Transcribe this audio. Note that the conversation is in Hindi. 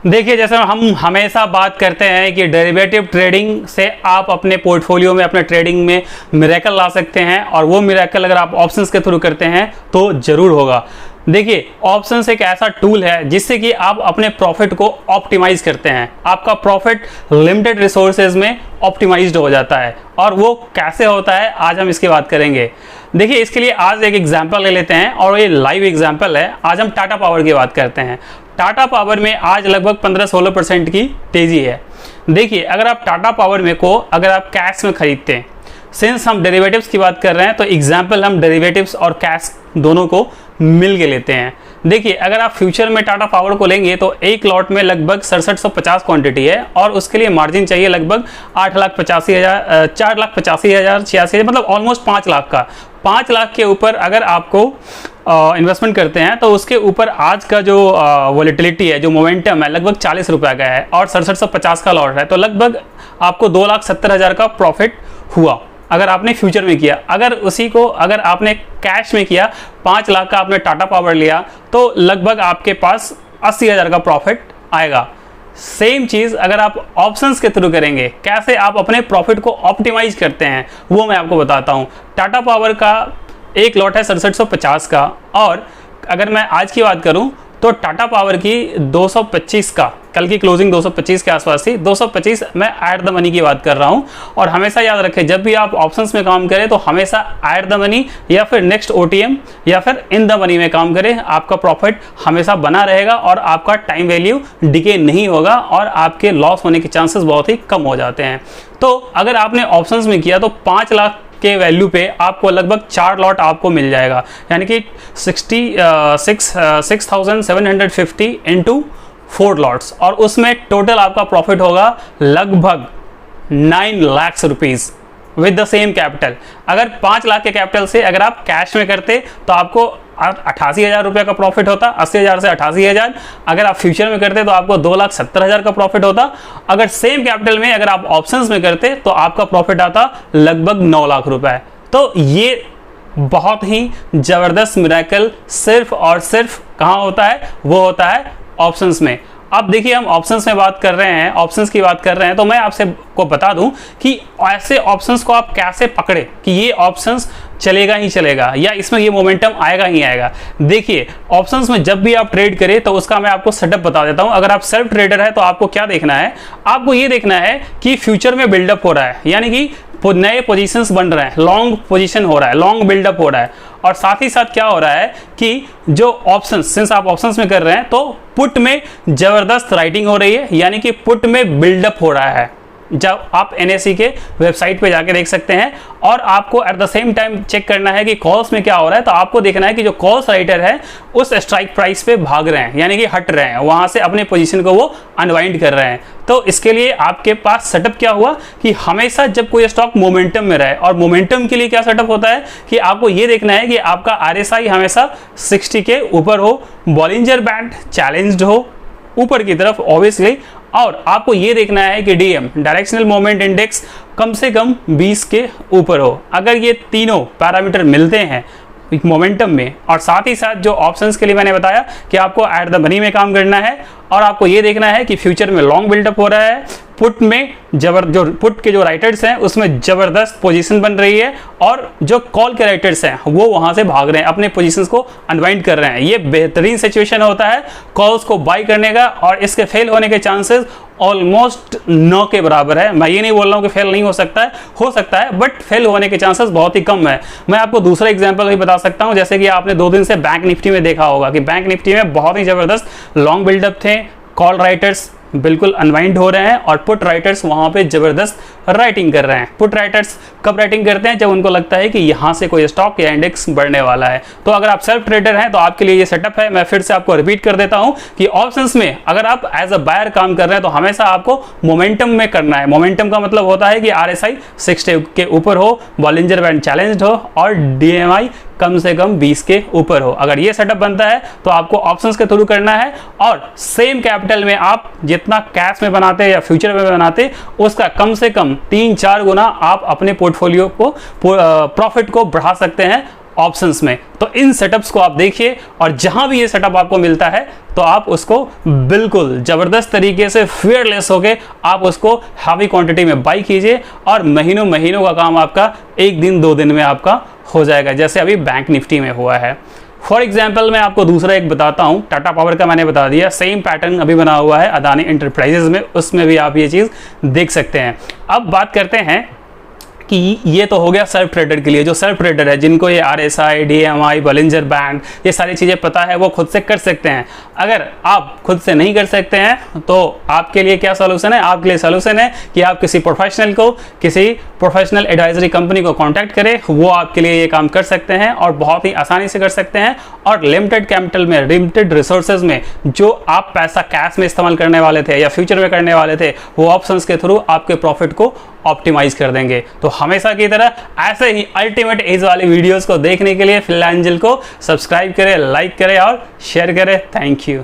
देखिए, जैसे हम हमेशा बात करते हैं कि डेरिवेटिव ट्रेडिंग से आप अपने पोर्टफोलियो में, अपने ट्रेडिंग में मिरेकल ला सकते हैं, और वो मिरेकल अगर आप ऑप्शंस के थ्रू करते हैं तो ज़रूर होगा। देखिए, ऑप्शंस एक ऐसा टूल है जिससे कि आप अपने प्रॉफिट को ऑप्टिमाइज करते हैं। आपका प्रॉफिट लिमिटेड रिसोर्सेज में ऑप्टिमाइज्ड हो जाता है, और वो कैसे होता है आज हम इसकी बात करेंगे। देखिए, इसके लिए आज एक एग्जांपल ले लेते हैं, और ये लाइव एग्जांपल है। आज हम टाटा पावर की बात करते हैं। टाटा पावर में आज लगभग 15-16% की तेजी है। देखिए, अगर आप टाटा पावर में को अगर आप कैश में खरीदते हैं, सिंस हम डेरिवेटिव्स की बात कर रहे हैं तो एग्जाम्पल हम डेरिवेटिव्स और कैश दोनों को मिल के लेते हैं। देखिए, अगर आप फ्यूचर में टाटा पावर को लेंगे तो एक लॉट में लगभग 6750 क्वांटिटी है, और उसके लिए मार्जिन चाहिए लगभग 4,85,000 86,000 मतलब ऑलमोस्ट 5 लाख का। 5 लाख के ऊपर अगर आपको इन्वेस्टमेंट करते हैं तो उसके ऊपर आज का जो वोलेटिलिटी है, जो मोमेंटम है, लगभग 40 रुपये का है, और 6750 का लॉट है, तो लगभग आपको 2,70,000 का प्रॉफिट हुआ अगर आपने फ्यूचर में किया। अगर उसी को अगर आपने कैश में किया, 5 लाख का आपने टाटा पावर लिया, तो लगभग आपके पास 80,000 का प्रॉफिट आएगा। सेम चीज़ अगर आप ऑप्शंस के थ्रू करेंगे, कैसे आप अपने प्रॉफिट को ऑप्टिमाइज करते हैं वो मैं आपको बताता हूँ। टाटा पावर का एक लॉट है 6750 का, और अगर मैं आज की बात करूं तो टाटा पावर की 225 का, कल की क्लोजिंग 225 के आसपास थी। 225 मैं एट द मनी की बात कर रहा हूं। और हमेशा याद रखें, जब भी आप ऑप्शंस में काम करें तो हमेशा एट द मनी या फिर नेक्स्ट ओटीएम या फिर इन द मनी में काम करें। आपका प्रॉफिट हमेशा बना रहेगा, और आपका टाइम वैल्यू डिके नहीं होगा, और आपके लॉस होने के चांसेस बहुत ही कम हो जाते हैं। तो अगर आपने ऑप्शंस में किया तो 5 लाख के वैल्यू पे आपको लगभग 4 लॉट आपको मिल जाएगा, यानी कि 6,750 इंटू 4 लॉट्स, और उसमें टोटल आपका प्रॉफिट होगा लगभग 9 lakh rupees with the same capital. अगर 5 लाख के कैपिटल से अगर आप कैश में करते तो आपको 88,000 रुपये का प्रॉफिट होता, 80,000 से 88,000। अगर आप फ्यूचर में करते तो आपको 2,70,000 का प्रॉफिट होता। अगर सेम कैपिटल में अगर आप ऑप्शंस में करते तो आपका प्रॉफिट आता लगभग 9 लाख रुपए। तो ये बहुत ही ज़बरदस्त मिरेकल सिर्फ और सिर्फ कहाँ होता है, वो होता है ऑप्शंस में। अब देखिए, हम ऑप्शंस में बात कर रहे हैं, ऑप्शंस की बात कर रहे हैं, तो मैं आपसे को बता दूं कि ऐसे ऑप्शंस को आप कैसे पकड़े कि ये ऑप्शंस चलेगा ही चलेगा, या इसमें ये मोमेंटम आएगा ही आएगा। देखिए, ऑप्शंस में जब भी आप ट्रेड करें तो उसका मैं आपको सेटअप बता देता हूं। अगर आप सेल्फ ट्रेडर है तो आपको क्या देखना है, आपको ये देखना है कि फ्यूचर में बिल्डअप हो रहा है, यानी कि नए पोजीशंस बन रहे हैं, लॉन्ग पोजीशन हो रहा है, लॉन्ग बिल्डअप हो रहा है। और साथ ही साथ क्या हो रहा है कि जो ऑप्शंस, सिंस आप ऑप्शंस में कर रहे हैं तो पुट में जबरदस्त राइटिंग हो रही है, यानी कि पुट में बिल्डअप हो रहा है। जब आप NSE के वेबसाइट पे जाके देख सकते हैं, और आपको at the same time check करना है कि कॉल्स में क्या हो रहा है। तो आपको देखना है कि जो कॉल्स राइटर है उस स्ट्राइक प्राइस पे भाग रहे हैं, यानी कि हट रहे हैं, वहां से अपने पोजीशन को वो अनवाइंड कर रहे हैं। तो इसके लिए आपके पास सेटअप क्या हुआ कि हमेशा जब कोई स्टॉक मोमेंटम में रहे, और मोमेंटम के लिए क्या सेटअप होता है कि आपको ये देखना है कि आपका RSI हमेशा 60 के ऊपर हो, बॉलिंजर बैंड चैलेंज्ड हो ऊपर की तरफ ऑब्वियसली, और आपको ये देखना है कि DM डायरेक्शनल मोमेंट इंडेक्स कम से कम 20 के ऊपर हो। अगर ये तीनों पैरामीटर मिलते हैं मोमेंटम में, और साथ ही साथ जो ऑप्शंस के लिए मैंने बताया कि आपको एट द मनी में काम करना है, और आपको ये देखना है कि फ्यूचर में लॉन्ग बिल्डअप हो रहा है, पुट में जो पुट के जो राइटर्स हैं उसमें ज़बरदस्त पोजीशन बन रही है, और जो कॉल के राइटर्स हैं वो वहां से भाग रहे हैं, अपने पोजीशंस को अनवाइंड कर रहे हैं। ये बेहतरीन सिचुएशन होता है कॉल्स को बाई करने का, और इसके फेल होने के चांसेस ऑलमोस्ट 9 के बराबर है। मैं ये नहीं बोल रहा हूँ कि फेल नहीं हो सकता है, बट फेल होने के चांसेस बहुत ही कम है। मैं आपको दूसरा एग्जांपल भी बता सकता हूँ, जैसे कि आपने 2 दिन से बैंक निफ्टी में देखा होगा कि बैंक निफ्टी में बहुत ही ज़बरदस्त लॉन्ग बिल्डअप थे, कॉल राइटर्स बिल्कुल अनवाइंड हो रहे हैं, और पुट राइटर्स वहां पे जबरदस्त राइटिंग कर रहे हैं। पुट राइटर्स कब राइटिंग करते हैं, जब उनको लगता है कि यहां से कोई स्टॉक या इंडेक्स बढ़ने वाला है। तो अगर आप सेल्फ ट्रेडर हैं तो आपके लिए ये सेटअप है। मैं फिर से आपको रिपीट कर देता हूं कि ऑप्शंस में अगर आप एज अ बायर काम कर रहे हैं तो हमेशा आपको मोमेंटम में करना है। मोमेंटम का मतलब होता है कि RSI 60 के ऊपर हो, बॉलिंजर बैंड चैलेंज्ड हो, और DMI कम से कम 20 के ऊपर हो। अगर ये सेटअप बनता है तो आपको ऑप्शंस के थ्रू करना है, और सेम कैपिटल में आप जितना कैश में बनाते या फ्यूचर में बनाते उसका कम से कम 3-4 गुना आप अपने पोर्टफोलियो को प्रॉफिट को बढ़ा सकते हैं ऑप्शंस में। तो इन सेटअप्स को आप देखिए और जहां भी ये सेटअप आपको मिलता है तो आप उसको बिल्कुल ज़बरदस्त तरीके से फेयरलेस होके आप उसको हैवी क्वांटिटी में बाई कीजिए और महीनों महीनों का काम आपका एक दिन 2 दिन में आपका हो जाएगा, जैसे अभी बैंक निफ्टी में हुआ है। फॉर एग्जाम्पल मैं आपको दूसरा एक बताता हूँ, टाटा पावर का मैंने बता दिया, सेम पैटर्न अभी बना हुआ है अदानी एंटरप्राइजेज में, उसमें भी आप ये चीज़ देख सकते हैं। अब बात करते हैं कि ये तो हो गया सेल्फ ट्रेडर के लिए। जो सेल्फ ट्रेडर है, जिनको ये RSI, DMI, बॉलिंजर बैंड, ये सारी चीज़ें पता है, वो खुद से कर सकते हैं। अगर आप खुद से नहीं कर सकते हैं तो आपके लिए क्या सोल्यूशन है? आपके लिए सोल्यूशन है कि आप किसी प्रोफेशनल को, किसी प्रोफेशनल एडवाइजरी कंपनी को कांटेक्ट करें, वो आपके लिए ये काम कर सकते हैं और बहुत ही आसानी से कर सकते हैं। और लिमिटेड कैपिटल में, लिमिटेड रिसोर्सेज में जो आप पैसा कैश में इस्तेमाल करने वाले थे या फ्यूचर में करने वाले थे, वो ऑप्शंस के थ्रू आपके प्रॉफिट को ऑप्टिमाइज कर देंगे। तो हमेशा की तरह ऐसे ही अल्टीमेट एज वाले वीडियोस को देखने के लिए फिनलैंजल को सब्सक्राइब करें, लाइक करें और शेयर करें। Thank you.